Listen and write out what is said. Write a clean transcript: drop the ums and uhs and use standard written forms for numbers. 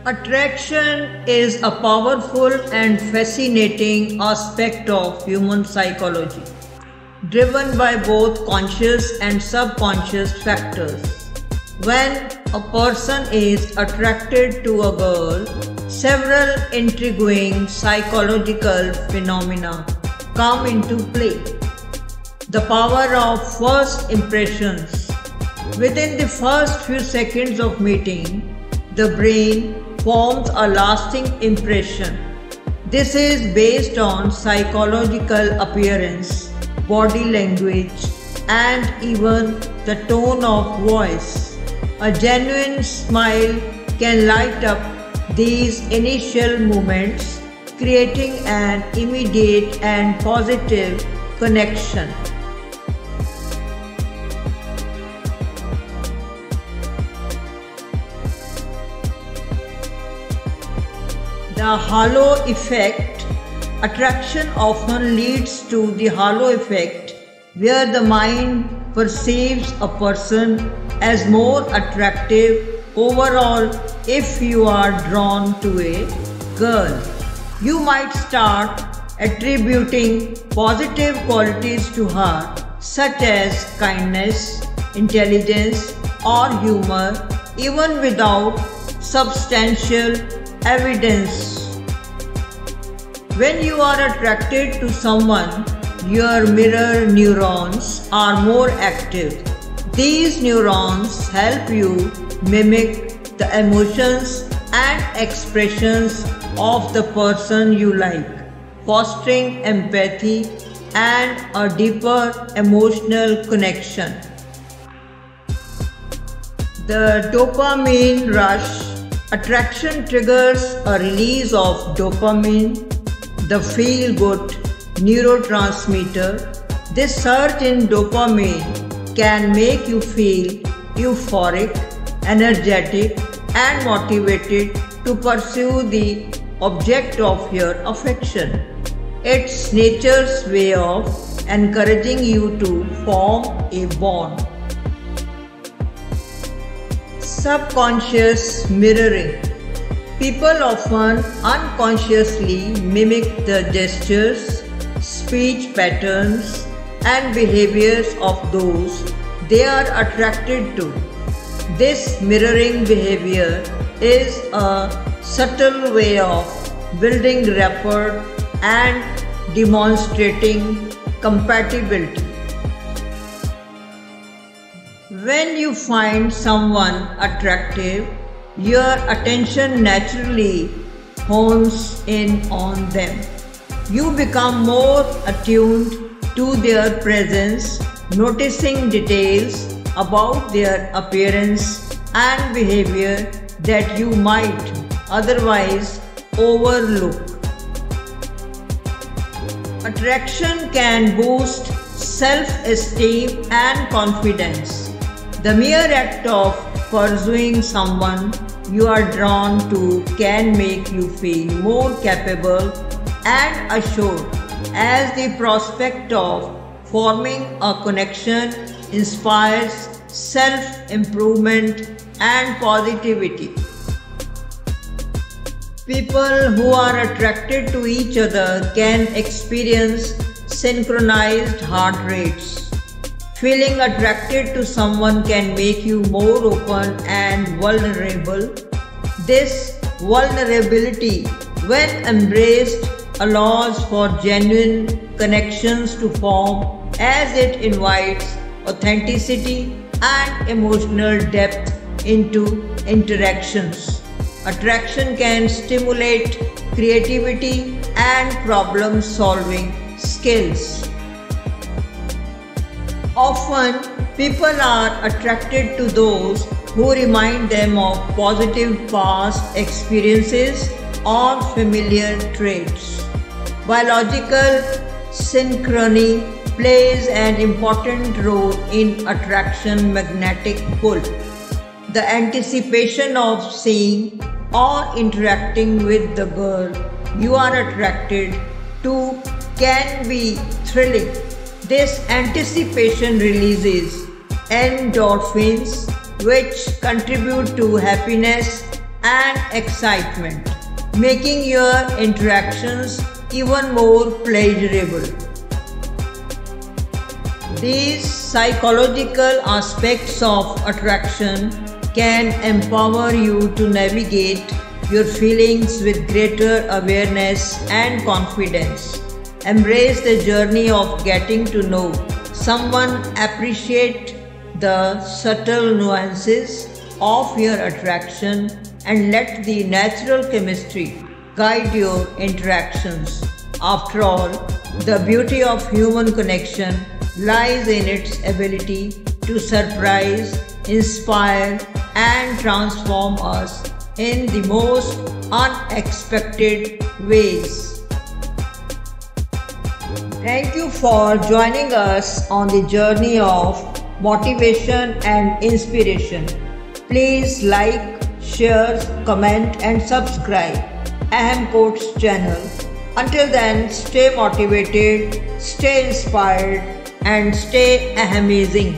Attraction is a powerful and fascinating aspect of human psychology, driven by both conscious and subconscious factors. When a person is attracted to a girl, several intriguing psychological phenomena come into play. The power of first impressions. Within the first few seconds of meeting, the brain forms a lasting impression. This is based on psychological appearance, body language, and even the tone of voice. A genuine smile can light up these initial moments, creating an immediate and positive connection. The halo effect. Attraction often leads to the halo effect, where the mind perceives a person as more attractive overall. If you are drawn to a girl, you might start attributing positive qualities to her, such as kindness, intelligence, or humor, even without substantial evidence. When you are attracted to someone, your mirror neurons are more active. These neurons help you mimic the emotions and expressions of the person you like, fostering empathy and a deeper emotional connection. The dopamine rush. Attraction triggers a release of dopamine, the feel-good neurotransmitter. This surge in dopamine can make you feel euphoric, energetic, and motivated to pursue the object of your affection. It's nature's way of encouraging you to form a bond. Subconscious mirroring. People often unconsciously mimic the gestures, speech patterns, and behaviors of those they are attracted to. This mirroring behavior is a subtle way of building rapport and demonstrating compatibility. When you find someone attractive, your attention naturally hones in on them. You become more attuned to their presence, noticing details about their appearance and behavior that you might otherwise overlook. Attraction can boost self-esteem and confidence. The mere act of pursuing someone you are drawn to can make you feel more capable and assured, as the prospect of forming a connection inspires self-improvement and positivity. People who are attracted to each other can experience synchronized heart rates. Feeling attracted to someone can make you more open and vulnerable. This vulnerability, when embraced, allows for genuine connections to form, as it invites authenticity and emotional depth into interactions. Attraction can stimulate creativity and problem-solving skills. Often, people are attracted to those who remind them of positive past experiences or familiar traits. Biological synchrony plays an important role in attraction magnetic pull. The anticipation of seeing or interacting with the girl you are attracted to can be thrilling. This anticipation releases endorphins, which contribute to happiness and excitement, making your interactions even more pleasurable. These psychological aspects of attraction can empower you to navigate your feelings with greater awareness and confidence. Embrace the journey of getting to know someone, appreciate the subtle nuances of your attraction, and let the natural chemistry guide your interactions. After all, the beauty of human connection lies in its ability to surprise, inspire, and transform us in the most unexpected ways. Thank you for joining us on the journey of motivation and inspiration. Please like, share, comment, and subscribe Ahem Quotes channel. Until then, stay motivated, stay inspired, and stay amazing.